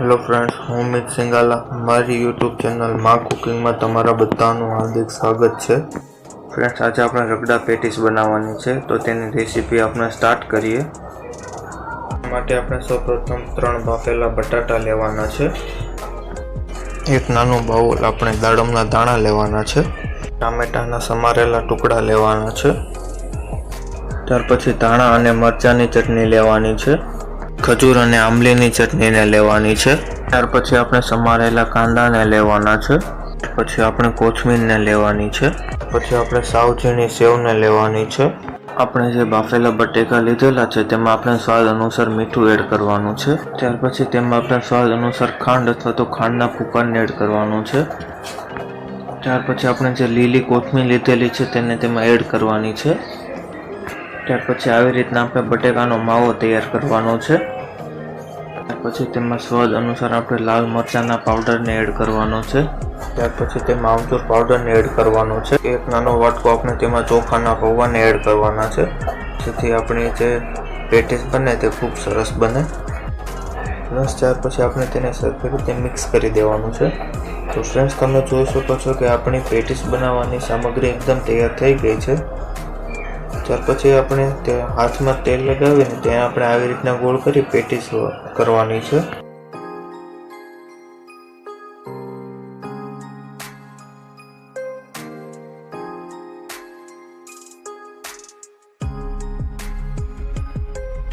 Hello friends, हूँ मित सिंगाला। मारी यूट्यूब चैनल माँ कुकिंग में तमारा बधाનું हार्दिक स्वागत है। फ्रेंड्स, आज આપણે રગડા પેટીસ બનાવવાની છે, તો તેની રેસીપી આપણે સ્ટાર્ટ કરીએ। માટે આપણે સૌપ્રથમ 3 બાફેલા બટાટા લેવાના છે, એક નાનું બાઉલ આપણે દાડમના દાણા લેવાના છે, ટામેટાના સમારેલા ટુકડા લેવાના છે, ત્યાર પછી ધાણા અને મરચાંની ચટણી લેવાની છે, खजूर અને આંબલીની ચટણીને લેવાની છે, ત્યાર પછી આપણે સમારેલા કાંદાને લેવાના છે, પછી આપણે કોથમીરને લેવાની છે, પછી આપણે સાવ ઝીણી સેવને લેવાની છે। આપણે જે બાફેલા બટેકા લીધેલા છે તેમાં આપણે સ્વાદ અનુસાર મીઠું એડ કરવાનું છે, ત્યાર પછી તેમાં આપણે સ્વાદ અનુસાર ખાંડ અથવા તો ખાંડના ભૂકાને એડ કરવાનું છે, ત્યાર પછી આપણે જે લીલી કોથમીર લીધેલી છે તેને તેમાં એડ કરવાની છે। ત્યાર પછી આવી રીતના આપણે બટેકાનો માવો તૈયાર કરવાનો છે। ત્યાર પછી તેમાં સ્વાદ અનુસાર આપણે લાલ મરચાંના પાવડરને એડ કરવાનો છે, ત્યાર પછી તેમાં આમચૂર પાવડરને એડ કરવાનો છે, એક નાનો વાટકો આપણે તેમાં ચોખાના પૌવાને એડ કરવાના છે, જેથી આપણી જે પેટીસ બને તે ખૂબ સરસ બને। પ્લસ ત્યાર પછી આપણે તેને સરખી રીતે મિક્સ કરી દેવાનું છે। તો ફ્રેન્ડ્સ, તમે જોઈ શકો છો કે આપણી પેટીસ બનાવવાની સામગ્રી એકદમ તૈયાર થઈ ગઈ છે। ત્યાર પછી આપણે તે હાથમાં તેલ લગાવીને ત્યાં આપણે આવી રીતના ગોળ કરી પેટીસ કરવાની છે।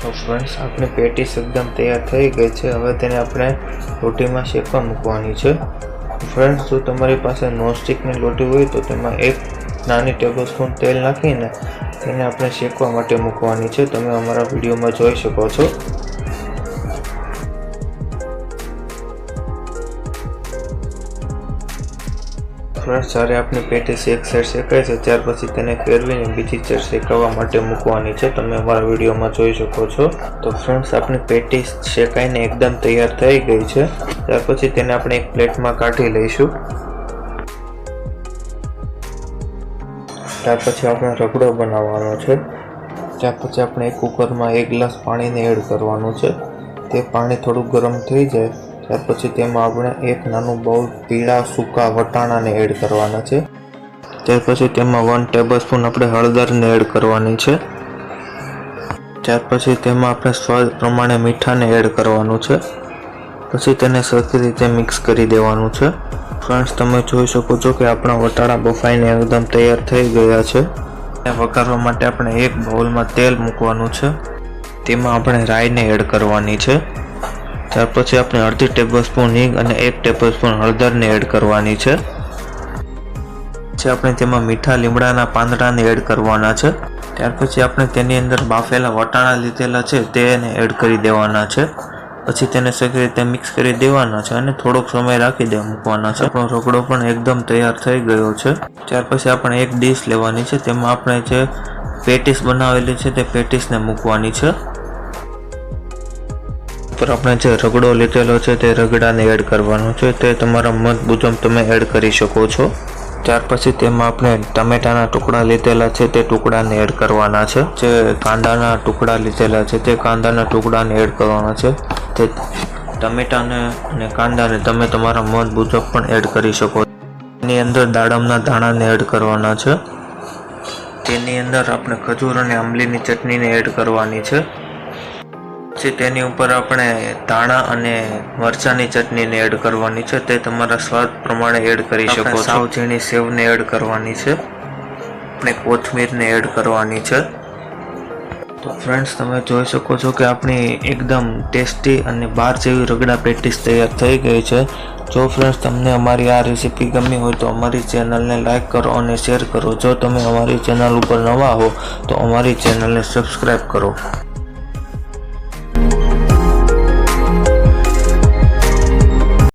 તો ફ્રેન્ડ્સ, આપણી પેટીસ એકદમ તૈયાર થઈ ગઈ છે। હવે તેને આપણે લોટીમાં શેકવા મૂકવાની છે। ફ્રેન્ડ્સ, જો તમારી પાસે નોનસ્ટિકની લોટી હોય તો તેમાં એક નાની ટેબલ સ્પૂન તેલ નાખીને તેને આપણે શેકવા માટે મૂકવાની છે, તમે અમારા વિડીયોમાં જોઈ શકો છો। ફ્રેન્ડ્સ, જ્યારે આપણી પેટીસ એક સાઈડ શેકાય છે ત્યાર પછી તેને ફેરવીને બીજી સાઈડ શેકાવા માટે મૂકવાની છે, તમે અમારા વિડીયોમાં જોઈ શકો છો। તો ફ્રેન્ડ્સ, આપણી પેટીસ શેકાઈને એકદમ તૈયાર થઈ ગઈ છે। ત્યાર પછી તેને આપણે એક પ્લેટમાં કાઢી લઈશું। ત્યાર પછી આપણે રગડો બનાવવાનો છે। ત્યાર પછી આપણે એક કુકરમાં 1 ગ્લાસ પાણીને એડ કરવાનું છે, તે પાણી થોડું ગરમ થઈ જાય ત્યાર પછી તેમાં આપણે એક નાનું બાઉલ પીળા સૂકા વટાણાને એડ કરવાના છે, ત્યાર પછી તેમાં 1 ટેબલસ્પૂન આપણે હળદરને એડ કરવાની છે, ત્યાર પછી તેમાં આપણે સ્વાદ પ્રમાણે મીઠાને એડ કરવાનું છે, પછી તેને સરખી રીતે મિક્સ કરી દેવાનું છે। ફ્રેન્ડ્સ, તમે જોઈ શકો છો કે આપણા વટાણા બફાઈને એકદમ તૈયાર થઈ ગયા છે। વઘારવા માટે આપણે એક બાઉલમાં તેલ મૂકવાનું છે, તેમાં આપણે રાઈને એડ કરવાની છે, ત્યાર પછી આપણે અડધી ટેબલસ્પૂન હિંગ અને 1 ટેબલસ્પૂન હળદરને એડ કરવાની છે, પછી આપણે તેમાં મીઠા લીમડાના પાંદડાને એડ કરવાના છે, ત્યાર પછી આપણે તેની અંદર બાફેલા વટાણા લીધેલા છે તેને એડ કરી દેવાના છે, પછી તેને સરખી રીતે મિક્સ કરી દેવાના છે અને થોડોક સમય રાખી મૂકવાના છે। આપણો રગડો પણ એકદમ તૈયાર થઈ ગયો છે। ત્યાર પછી આપણે એક ડીશ લેવાની છે, તેમાં આપણે જે પેટીસ બનાવેલી છે તે પેટીસને મૂકવાની છે, પર આપણે જે રગડો લીધેલો છે તે રગડાને એડ કરવાનો છે, તે તમારા મત મુજબ તમે એડ કરી શકો છો। ત્યાર પછી તેમાં આપણે ટામેટાના ટુકડા લીધેલા છે તે ટુકડાને એડ કરવાના છે, જે કાંદાના ટુકડા લીધેલા છે તે કાંદાના ટુકડાને એડ કરવાના છે, તે ટમેટાને અને કાંદાને તમે તમારા મત મુજબ પણ એડ કરી શકો। તેની અંદર દાડમના દાણાને એડ કરવાના છે, તેની અંદર આપણે ખજૂર અને આંબલીની ચટણીને એડ કરવાની છે, પછી તેની ઉપર આપણે ધાણા અને મરચાંની ચટણીને એડ કરવાની છે, તે તમારા સ્વાદ પ્રમાણે એડ કરી શકો છો। સાવ ઝીણી સેવને એડ કરવાની છે, આપણે કોથમીરને એડ કરવાની છે। તો ફ્રેન્ડ્સ, તમે જોઈ શકો છો કે આપણી એકદમ ટેસ્ટી અને બાર જેવી રગડા પેટીસ તૈયાર થઈ ગઈ છે। જો ફ્રેન્ડ્સ, તમને અમારી આ રેસીપી ગમી હોય તો અમારી ચેનલને લાઈક કરો અને શેર કરો। જો તમે અમારી ચેનલ ઉપર નવા હો તો અમારી ચેનલને સબસ્ક્રાઈબ કરો।